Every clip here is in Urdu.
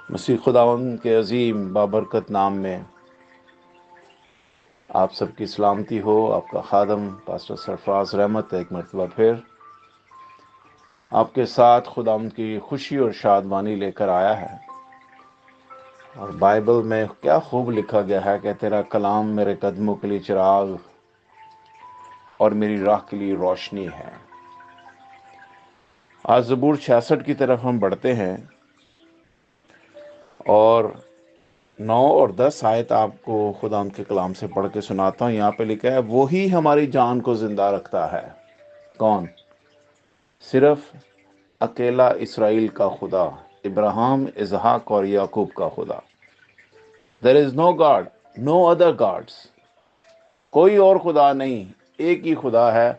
مسیح خداوند کے عظیم بابرکت نام میں آپ سب کی سلامتی ہو۔ آپ کا خادم پاسٹر سرفراز رحمت ایک مرتبہ پھر آپ کے ساتھ خداوند کی خوشی اور شادمانی لے کر آیا ہے۔ اور بائبل میں کیا خوب لکھا گیا ہے کہ تیرا کلام میرے قدموں کے لیے چراغ اور میری راہ کے لیے روشنی ہے۔ آج زبور 66 کی طرف ہم بڑھتے ہیں اور 9 اور 10 آیت آپ کو خداوند کے کلام سے پڑھ کے سناتا ہوں۔ یہاں پہ لکھا ہے، وہی ہماری جان کو زندہ رکھتا ہے۔ کون؟ صرف اکیلا اسرائیل کا خدا، ابراہیم، اسحاق اور یعقوب کا خدا۔ There is no God, no other gods۔ کوئی اور خدا نہیں، ایک ہی خدا ہے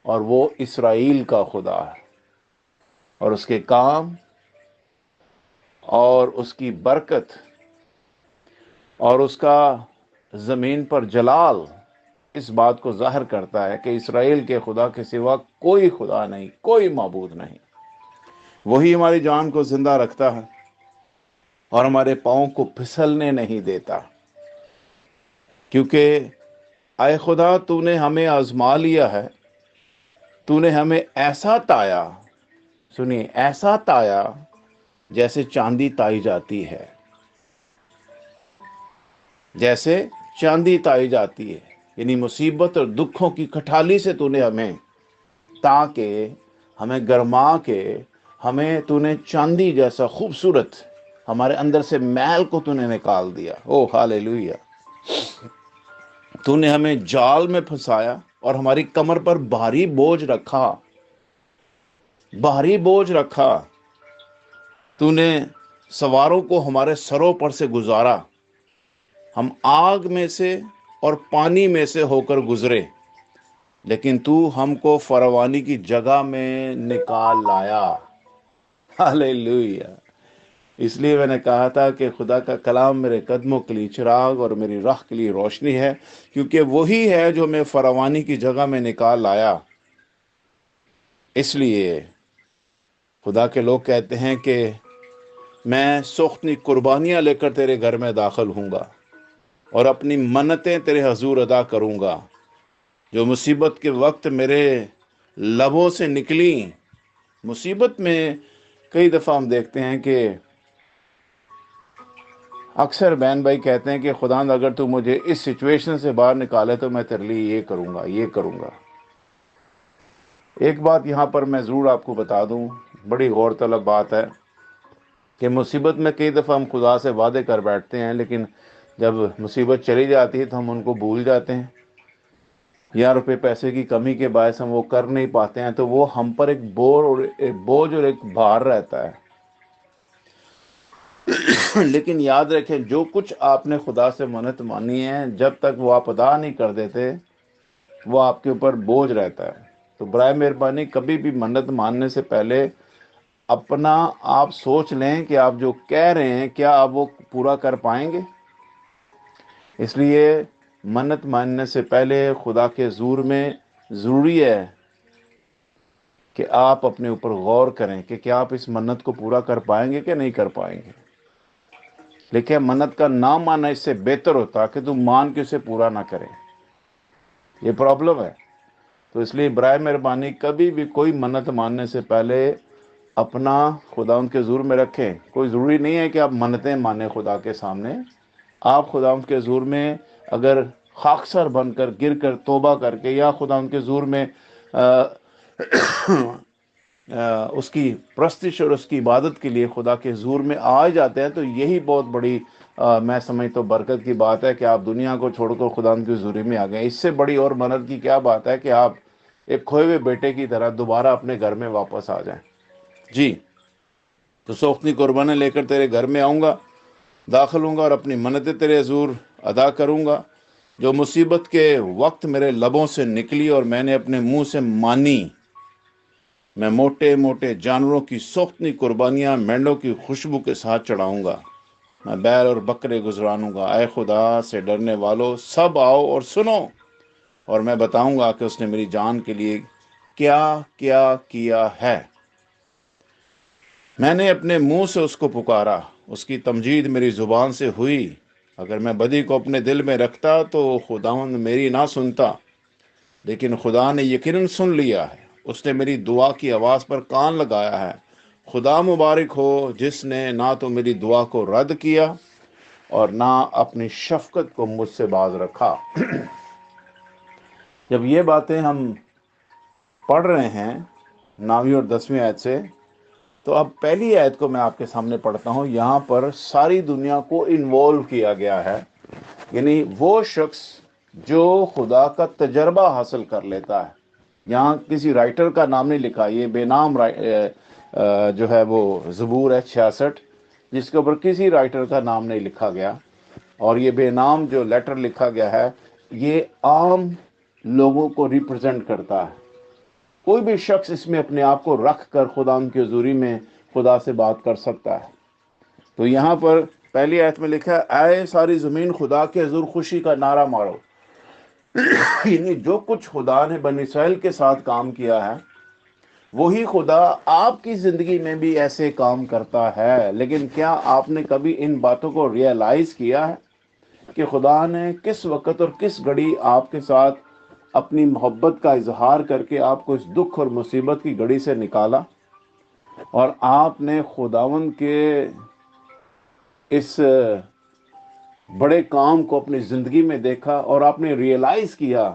اور وہ اسرائیل کا خدا ہے۔ اور اس کے کام اور اس کی برکت اور اس کا زمین پر جلال اس بات کو ظاہر کرتا ہے کہ اسرائیل کے خدا کے سوا کوئی خدا نہیں، کوئی معبود نہیں۔ وہی ہماری جان کو زندہ رکھتا ہے اور ہمارے پاؤں کو پھسلنے نہیں دیتا، کیونکہ اے خدا تو نے ہمیں آزما لیا ہے، تو نے ہمیں ایسا تایا، سنیے، ایسا تایا جیسے چاندی تائی جاتی ہے، جیسے چاندی تائی جاتی ہے، یعنی مصیبت اور دکھوں کی کھٹالی سے تو نے ہمیں تاکہ ہمیں گرما کے ہمیں تو نے چاندی جیسا خوبصورت ہمارے اندر سے میل کو تو نے نکال دیا۔ او ہاللیلویا! تو نے ہمیں جال میں پھنسایا اور ہماری کمر پر بھاری بوجھ رکھا، بھاری بوجھ رکھا۔ تو نے سواروں کو ہمارے سروں پر سے گزارا، ہم آگ میں سے اور پانی میں سے ہو کر گزرے، لیکن تو ہم کو فروانی کی جگہ میں نکال لایا۔ ہاللیلویا! اس لیے میں نے کہا تھا کہ خدا کا کلام میرے قدموں کے لیے چراغ اور میری راہ کے لیے روشنی ہے، کیونکہ وہی ہے جو میں فروانی کی جگہ میں نکال لایا۔ اس لیے خدا کے لوگ کہتے ہیں کہ میں سختنی قربانیاں لے کر تیرے گھر میں داخل ہوں گا اور اپنی منتیں تیرے حضور ادا کروں گا۔ جو مصیبت کے وقت میرے لبوں سے نکلی، مصیبت میں کئی دفعہ ہم دیکھتے ہیں کہ اکثر بہن بھائی کہتے ہیں کہ خدا اگر تو مجھے اس سچویشن سے باہر نکالے تو میں تیرے لیے یہ کروں گا، یہ کروں گا۔ ایک بات یہاں پر میں ضرور آپ کو بتا دوں، بڑی غور طلب بات ہے کہ مصیبت میں کئی دفعہ ہم خدا سے وعدے کر بیٹھتے ہیں، لیکن جب مصیبت چلی جاتی ہے تو ہم ان کو بھول جاتے ہیں، یا روپے پیسے کی کمی کے باعث ہم وہ کر نہیں پاتے ہیں، تو وہ ہم پر ایک بوجھ اور ایک بھار رہتا ہے۔ لیکن یاد رکھیں، جو کچھ آپ نے خدا سے منت مانی ہے، جب تک وہ آپ ادا نہیں کر دیتے وہ آپ کے اوپر بوجھ رہتا ہے۔ تو برائے مہربانی کبھی بھی منت ماننے سے پہلے اپنا آپ سوچ لیں کہ آپ جو کہہ رہے ہیں کیا آپ وہ پورا کر پائیں گے۔ اس لیے منت ماننے سے پہلے خدا کے حضور میں ضروری ہے کہ آپ اپنے اوپر غور کریں کہ کیا آپ اس منت کو پورا کر پائیں گے کہ نہیں کر پائیں گے۔ لیکن منت کا نہ ماننا اس سے بہتر ہوتا کہ تم مان کے اسے پورا نہ کریں، یہ پرابلم ہے۔ تو اس لیے برائے مہربانی کبھی بھی کوئی منت ماننے سے پہلے اپنا خدا ان کے حضور میں رکھیں۔ کوئی ضروری نہیں ہے کہ آپ منتیں مانیں خدا کے سامنے، آپ خدا ان کے حضور میں اگر خاکسار بن کر گر کر توبہ کر کے یا خدا ان کے حضور میں اس کی پرستش اور اس کی عبادت کے لیے خدا کے حضور میں آ جاتے ہیں، تو یہی بہت بڑی میں سمجھتا ہوں برکت کی بات ہے کہ آپ دنیا کو چھوڑ کر خدا ان کی حضوری میں آ گئے۔ اس سے بڑی اور مدد کی کیا بات ہے کہ آپ ایک کھوئے ہوئے بیٹے کی طرح دوبارہ اپنے گھر میں واپس آ جائیں۔ جی، تو سوختنی قربانیں لے کر تیرے گھر میں آؤں گا، داخل ہوں گا اور اپنی منتیں تیرے حضور ادا کروں گا۔ جو مصیبت کے وقت میرے لبوں سے نکلی اور میں نے اپنے منہ سے مانی، میں موٹے موٹے جانوروں کی سوختنی قربانیاں مینڈوں کی خوشبو کے ساتھ چڑھاؤں گا، میں بیل اور بکرے گزرانوں گا۔ اے خدا سے ڈرنے والوں، سب آؤ اور سنو، اور میں بتاؤں گا کہ اس نے میری جان کے لیے کیا کیا کیا ہے۔ میں نے اپنے منہ سے اس کو پکارا، اس کی تمجید میری زبان سے ہوئی۔ اگر میں بدی کو اپنے دل میں رکھتا تو خداوند میری نہ سنتا، لیکن خدا نے یقیناً سن لیا ہے، اس نے میری دعا کی آواز پر کان لگایا ہے۔ خدا مبارک ہو جس نے نہ تو میری دعا کو رد کیا اور نہ اپنی شفقت کو مجھ سے باز رکھا۔ جب یہ باتیں ہم پڑھ رہے ہیں 9ویں اور 10ویں آیت سے، تو اب پہلی آیت کو میں آپ کے سامنے پڑھتا ہوں۔ یہاں پر ساری دنیا کو انوالو کیا گیا ہے، یعنی وہ شخص جو خدا کا تجربہ حاصل کر لیتا ہے۔ یہاں کسی رائٹر کا نام نہیں لکھا، یہ بے نام جو ہے وہ زبور ہے 66، جس کے اوپر کسی رائٹر کا نام نہیں لکھا گیا، اور یہ بے نام جو لیٹر لکھا گیا ہے یہ عام لوگوں کو ریپرزینٹ کرتا ہے۔ کوئی بھی شخص اس میں اپنے آپ کو رکھ کر خدا ان کی حضوری میں خدا سے بات کر سکتا ہے۔ تو یہاں پر پہلی آیت میں لکھا ہے، اے ساری زمین خدا کے حضور خوشی کا نعرہ مارو۔ یعنی جو کچھ خدا نے بنی اسرائیل کے ساتھ کام کیا ہے، وہی خدا آپ کی زندگی میں بھی ایسے کام کرتا ہے۔ لیکن کیا آپ نے کبھی ان باتوں کو ریئلائز کیا ہے کہ خدا نے کس وقت اور کس گھڑی آپ کے ساتھ اپنی محبت کا اظہار کر کے آپ کو اس دکھ اور مصیبت کی گھڑی سے نکالا، اور آپ نے خداوند کے اس بڑے کام کو اپنی زندگی میں دیکھا، اور آپ نے ریئلائز کیا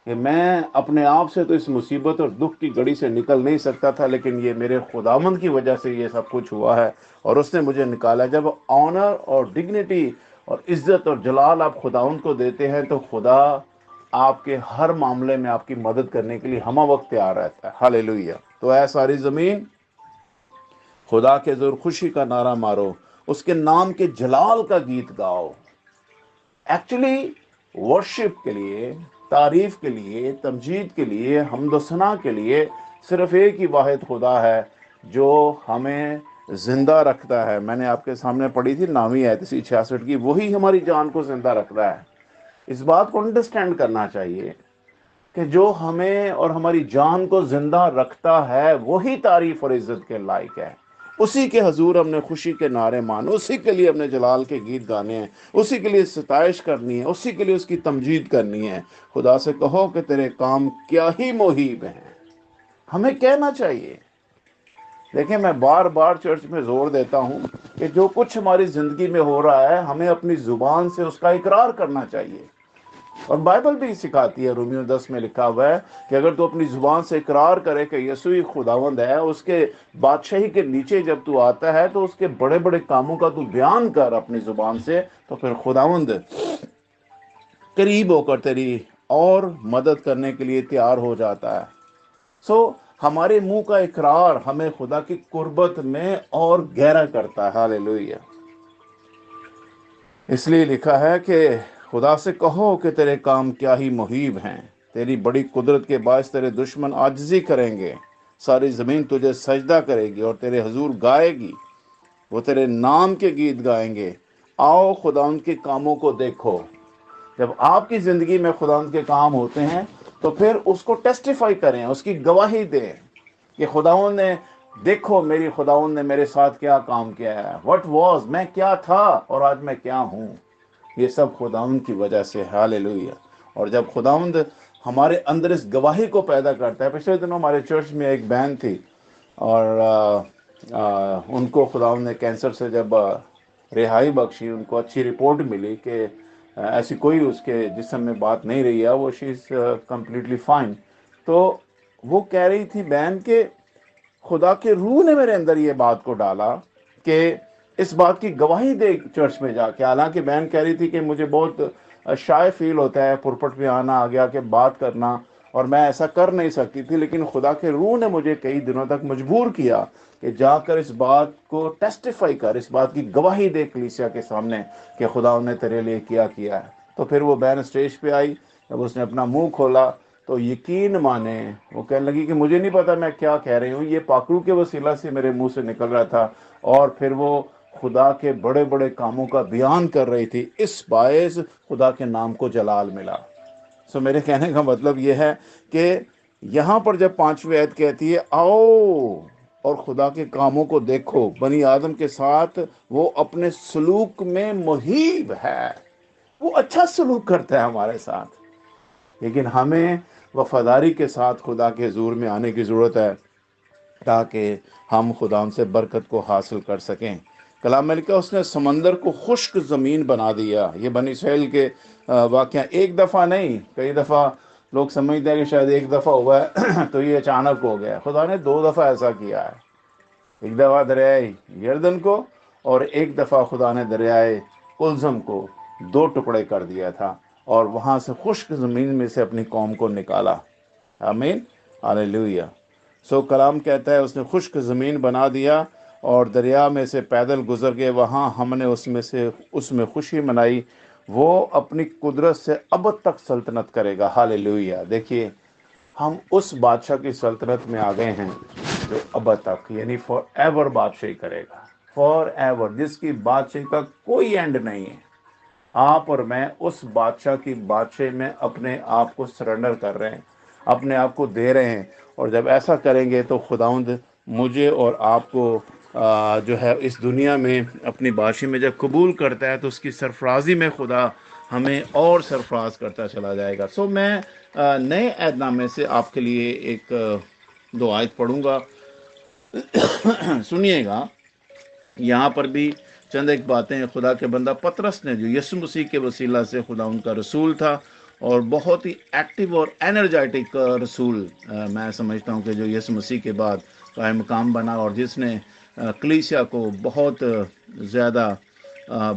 کہ میں اپنے آپ سے تو اس مصیبت اور دکھ کی گھڑی سے نکل نہیں سکتا تھا، لیکن یہ میرے خداوند کی وجہ سے یہ سب کچھ ہوا ہے اور اس نے مجھے نکالا۔ جب آنر اور ڈگنیٹی اور عزت اور جلال آپ خداوند کو دیتے ہیں تو خدا آپ کے ہر معاملے میں آپ کی مدد کرنے کے لیے ہمہ وقت تیار رہتا ہے۔ ہاللیلویہ۔ تو اے ساری زمین خدا کے حضور خوشی کا نعرہ مارو، اس کے نام کے جلال کا گیت گاؤ۔ ایکچولی ورشپ کے لیے، تعریف کے لیے، تمجید کے لیے، حمد و ثنا کے لیے صرف ایک ہی واحد خدا ہے جو ہمیں زندہ رکھتا ہے۔ میں نے آپ کے سامنے پڑھی تھی 9ویں آیت اسی 66 کی، وہی ہماری جان کو زندہ رکھتا ہے۔ اس بات کو انڈرسٹینڈ کرنا چاہیے کہ جو ہمیں اور ہماری جان کو زندہ رکھتا ہے وہی تعریف اور عزت کے لائق ہے۔ اسی کے حضور ہم نے خوشی کے نعرے مانے، اسی کے لیے ہم نے جلال کے گیت گانے ہیں، اسی کے لیے ستائش کرنی ہے، اسی کے لیے اس کی تمجید کرنی ہے۔ خدا سے کہو کہ تیرے کام کیا ہی محیب ہیں، ہمیں کہنا چاہیے۔ دیکھیں میں بار بار چرچ میں زور دیتا ہوں کہ جو کچھ ہماری زندگی میں ہو رہا ہے ہمیں اپنی زبان سے اس کا اقرار کرنا چاہیے، اور بائبل بھی سکھاتی ہے، رومیو 10 میں لکھا ہوا ہے کہ اگر تو اپنی زبان سے اقرار کرے کہ یسوع ہی خداوند ہے، اس کے بادشاہی کے نیچے جب تو آتا ہے تو اس کے بڑے بڑے کاموں کا تو بیان کر اپنی زبان سے، تو پھر خداوند قریب ہو کر تیری اور مدد کرنے کے لیے تیار ہو جاتا ہے۔ ہمارے منہ کا اقرار ہمیں خدا کی قربت میں اور گہرا کرتا ہے۔ ہاللیلویہ۔ اس لیے لکھا ہے کہ خدا سے کہو کہ تیرے کام کیا ہی محیب ہیں، تیری بڑی قدرت کے باعث تیرے دشمن عاجزی کریں گے، ساری زمین تجھے سجدہ کرے گی اور تیرے حضور گائے گی، وہ تیرے نام کے گیت گائیں گے۔ آؤ خداوند کے کاموں کو دیکھو۔ جب آپ کی زندگی میں خداوند کے کام ہوتے ہیں تو پھر اس کو ٹیسٹیفائی کریں، اس کی گواہی دیں کہ خداوند نے دیکھو، میری خداوند نے میرے ساتھ کیا کام کیا ہے۔ وٹ واز، میں کیا تھا اور آج میں کیا ہوں، یہ سب خداوند کی وجہ سے۔ ہاللیلویہ۔ اور جب خداوند ہمارے اندر اس گواہی کو پیدا کرتا ہے، پچھلے دنوں ہمارے چرچ میں ایک بہن تھی اور ان کو خداوند نے کینسر سے جب رہائی بخشی، ان کو اچھی رپورٹ ملی کہ ایسی کوئی اس کے جسم میں بات نہیں رہی ہے، وہ شی از کمپلیٹلی فائن۔ تو وہ کہہ رہی تھی بہن کہ خدا کے روح نے میرے اندر یہ بات کو ڈالا کہ اس بات کی گواہی دے چرچ میں جا کے۔ حالانکہ بہن کہہ رہی تھی کہ مجھے بہت شائع فیل ہوتا ہے پرپٹ میں آنا، آگے آ کے بات کرنا، اور میں ایسا کر نہیں سکتی تھی، لیکن خدا کے روح نے مجھے کئی دنوں تک مجبور کیا کہ جا کر اس بات کو ٹیسٹیفائی کر، اس بات کی گواہی دے کلیسیا کے سامنے کہ خدا نے تیرے لیے کیا ہے۔ تو پھر وہ بہن اسٹیج پہ آئی، جب اس نے اپنا منہ کھولا تو یقین مانے وہ کہنے لگی کہ مجھے نہیں پتا میں کیا کہہ رہی ہوں، یہ پاکرو کے وسیلہ سے میرے منہ سے نکل رہا تھا، اور پھر وہ خدا کے بڑے بڑے کاموں کا بیان کر رہی تھی، اس باعث خدا کے نام کو جلال ملا۔ میرے کہنے کا مطلب یہ ہے کہ یہاں پر جب 5ویں آیت کہتی ہے آؤ اور خدا کے کاموں کو دیکھو، بنی آدم کے ساتھ وہ اپنے سلوک میں محیب ہے، وہ اچھا سلوک کرتا ہے ہمارے ساتھ، لیکن ہمیں وفاداری کے ساتھ خدا کے حضور میں آنے کی ضرورت ہے تاکہ ہم خدا ان سے برکت کو حاصل کر سکیں۔ کلام میں لکھا اس نے سمندر کو خشک زمین بنا دیا۔ یہ بنی اسرائیل کے واقعہ ایک دفعہ نہیں، کئی دفعہ لوگ سمجھتے ہیں کہ شاید ایک دفعہ ہوا ہے تو یہ اچانک ہو گیا۔ خدا نے 2 دفعہ ایسا کیا ہے، ایک دفعہ دریائے یردن کو، اور ایک دفعہ خدا نے دریائے کلزم کو 2 ٹکڑے کر دیا تھا اور وہاں سے خشک زمین میں سے اپنی قوم کو نکالا۔ آمین، ہاللیلویہ۔ سو کلام کہتا ہے اس نے خشک زمین بنا دیا اور دریا میں سے پیدل گزر گئے، وہاں ہم نے اس میں خوشی منائی۔ وہ اپنی قدرت سے ابد تک سلطنت کرے گا۔ ہاللیلویہ۔ دیکھیے، ہم اس بادشاہ کی سلطنت میں آ گئے ہیں جو ابد تک، یعنی فار ایور بادشاہی کرے گا، فار ایور، جس کی بادشاہی کا کوئی اینڈ نہیں ہے۔ آپ اور میں اس بادشاہ کی بادشاہی میں اپنے آپ کو سرنڈر کر رہے ہیں، اپنے آپ کو دے رہے ہیں، اور جب ایسا کریں گے تو خداوند مجھے اور آپ کو جو ہے اس دنیا میں اپنی بادشاہی میں جب قبول کرتا ہے تو اس کی سرفرازی میں خدا ہمیں اور سرفراز کرتا چلا جائے گا۔ سو میں نئے عہد نامے سے آپ کے لیے ایک 2 آیت پڑھوں گا، سنیے گا۔ یہاں پر بھی چند ایک باتیں، خدا کے بندہ پطرس نے جو یسوع مسیح کے وسیلہ سے خدا ان کا رسول تھا اور بہت ہی ایکٹیو اور انرجیٹک رسول، میں سمجھتا ہوں کہ جو یسوع مسیح کے بعد قائم مقام بنا اور جس نے کلیسیا کو بہت زیادہ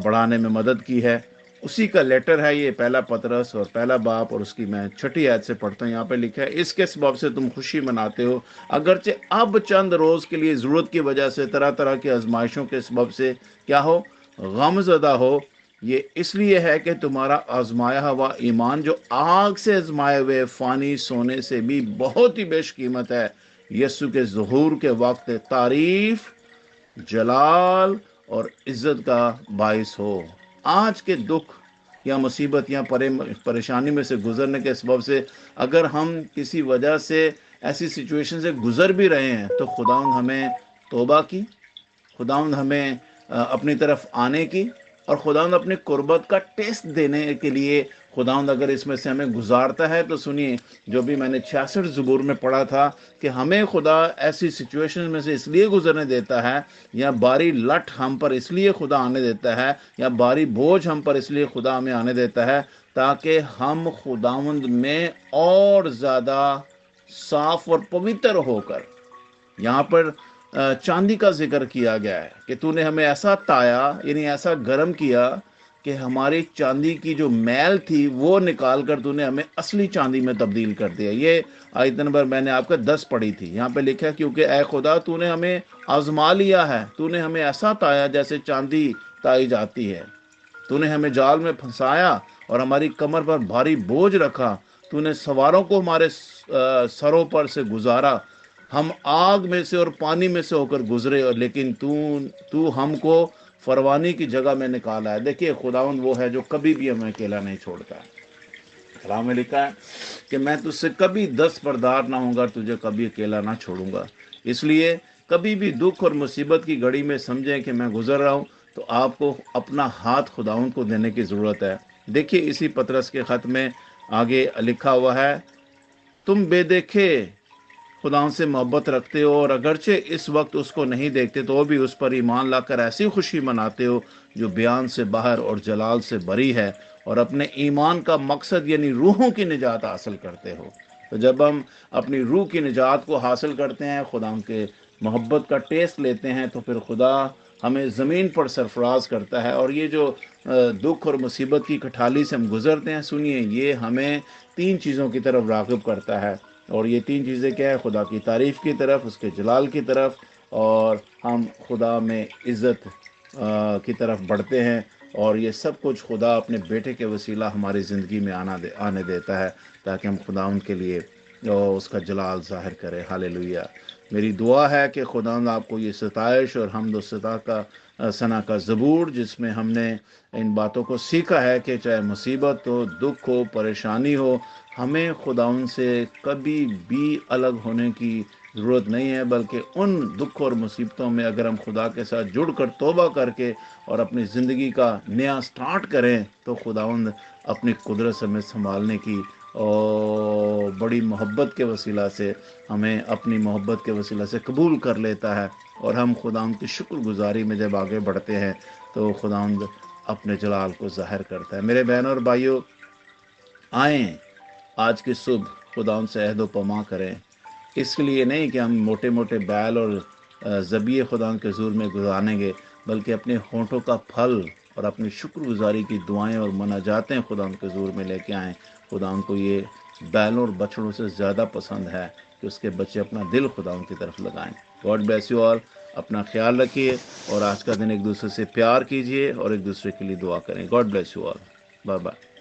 بڑھانے میں مدد کی ہے، اسی کا لیٹر ہے یہ، پہلا پطرس اور پہلا باب، اور اس کی میں 6 آیت سے پڑھتا ہوں۔ یہاں پہ لکھا ہے، اس کے سبب سے تم خوشی مناتے ہو، اگرچہ اب چند روز کے لیے ضرورت کی وجہ سے طرح طرح کی آزمائشوں کے سبب سے کیا ہو، غم زدہ ہو۔ یہ اس لیے ہے کہ تمہارا آزمایا ہوا ایمان جو آگ سے آزمائے ہوئے فانی سونے سے بھی بہت ہی بیش قیمت ہے، یسوع کے ظہور کے وقت تعریف، جلال اور عزت کا باعث ہو۔ آج کے دکھ یا مصیبت یا پریشانی میں سے گزرنے کے سبب سے اگر ہم کسی وجہ سے ایسی سچویشن سے گزر بھی رہے ہیں تو خداوند ہمیں توبہ کی، خداوند ہمیں اپنی طرف آنے کی، اور خداوند اپنی قربت کا ٹیسٹ دینے کے لیے خداوند اگر اس میں سے ہمیں گزارتا ہے تو سنیے، جو بھی میں نے 66 زبور میں پڑھا تھا کہ ہمیں خدا ایسی سچویشن میں سے اس لیے گزرنے دیتا ہے، یا باری لٹ ہم پر اس لیے خدا آنے دیتا ہے، یا باری بوجھ ہم پر اس لیے خدا ہمیں آنے دیتا ہے تاکہ ہم خداوند میں اور زیادہ صاف اور پوتر ہو کر، یہاں پر چاندی کا ذکر کیا گیا ہے کہ تو نے ہمیں ایسا تایا، یعنی ایسا گرم کیا کہ ہماری چاندی کی جو میل تھی وہ نکال کر تو نے ہمیں اصلی چاندی میں تبدیل کر دیا۔ یہ آیت نمبر میں نے آپ کا 10 پڑھی تھی۔ یہاں پہ لکھا ہے، کیونکہ اے خدا تو نے ہمیں آزما لیا ہے، تو نے ہمیں ایسا تایا جیسے چاندی تائی جاتی ہے، تو نے ہمیں جال میں پھنسایا اور ہماری کمر پر بھاری بوجھ رکھا، تو نے سواروں کو ہمارے سروں پر سے گزارا، ہم آگ میں سے اور پانی میں سے ہو کر گزرے، اور لیکن تو ہم کو فروانی کی جگہ میں نکالا ہے۔ دیکھیے، خداوند وہ ہے جو کبھی بھی ہمیں اکیلا نہیں چھوڑتا ہے۔ کلام میں لکھا ہے کہ میں تجھ سے کبھی دستبردار نہ ہوں گا، تجھے کبھی اکیلا نہ چھوڑوں گا۔ اس لیے کبھی بھی دکھ اور مصیبت کی گھڑی میں سمجھیں کہ میں گزر رہا ہوں تو آپ کو اپنا ہاتھ خداوند کو دینے کی ضرورت ہے۔ دیکھیے اسی پطرس کے خط میں آگے لکھا ہوا ہے، تم بے دیکھے خدا سے محبت رکھتے ہو، اور اگرچہ اس وقت اس کو نہیں دیکھتے تو بھی اس پر ایمان لا کر ایسی خوشی مناتے ہو جو بیان سے باہر اور جلال سے بری ہے، اور اپنے ایمان کا مقصد یعنی روحوں کی نجات حاصل کرتے ہو۔ تو جب ہم اپنی روح کی نجات کو حاصل کرتے ہیں، خدا کے محبت کا ٹیسٹ لیتے ہیں، تو پھر خدا ہمیں زمین پر سرفراز کرتا ہے، اور یہ جو دکھ اور مصیبت کی کٹھالی سے ہم گزرتے ہیں، سنیے، یہ ہمیں 3 چیزوں کی طرف راغب کرتا ہے، اور یہ 3 چیزیں کیا ہے؟ خدا کی تعریف کی طرف، اس کے جلال کی طرف، اور ہم خدا میں عزت کی طرف بڑھتے ہیں، اور یہ سب کچھ خدا اپنے بیٹے کے وسیلہ ہماری زندگی میں آنے دیتا ہے تاکہ ہم خدا ان کے لیے اس کا جلال ظاہر کرے۔ ہاللیلویہ۔ میری دعا ہے کہ خدا آپ کو یہ ستائش اور حمد و ثنا کا زبور، جس میں ہم نے ان باتوں کو سیکھا ہے کہ چاہے مصیبت ہو، دکھ ہو، پریشانی ہو، ہمیں خدا ان سے کبھی بھی الگ ہونے کی ضرورت نہیں ہے، بلکہ ان دکھ اور مصیبتوں میں اگر ہم خدا کے ساتھ جڑ کر توبہ کر کے اور اپنی زندگی کا نیا سٹارٹ کریں تو خداوند اپنی قدرت سے ہمیں سنبھالنے کی اور بڑی محبت کے وسیلہ سے ہمیں اپنی محبت کے وسیلہ سے قبول کر لیتا ہے، اور ہم خداوند کی شکر گزاری میں جب آگے بڑھتے ہیں تو خداوند اپنے جلال کو ظاہر کرتا ہے۔ میرے بہنوں اور بھائیوں، آئیں آج کی صبح خداوند سے عہد و پیمان کریں، اس کے لیے نہیں کہ ہم موٹے موٹے بیل اور ذبیحے خداوند کے حضور میں گزاریں گے، بلکہ اپنے ہونٹوں کا پھل اور اپنی شکر گزاری کی دعائیں اور مناجاتیں خداوند کے حضور میں لے کے آئیں۔ خداوند کو یہ بیلوں اور بچڑوں سے زیادہ پسند ہے کہ اس کے بچے اپنا دل خداوند کی طرف لگائیں۔ گاڈ بلیس یو آل، اپنا خیال رکھیے اور آج کا دن ایک دوسرے سے پیار کیجیے اور ایک دوسرے کے لیے دعا کریں۔ God bless you all, bye bye.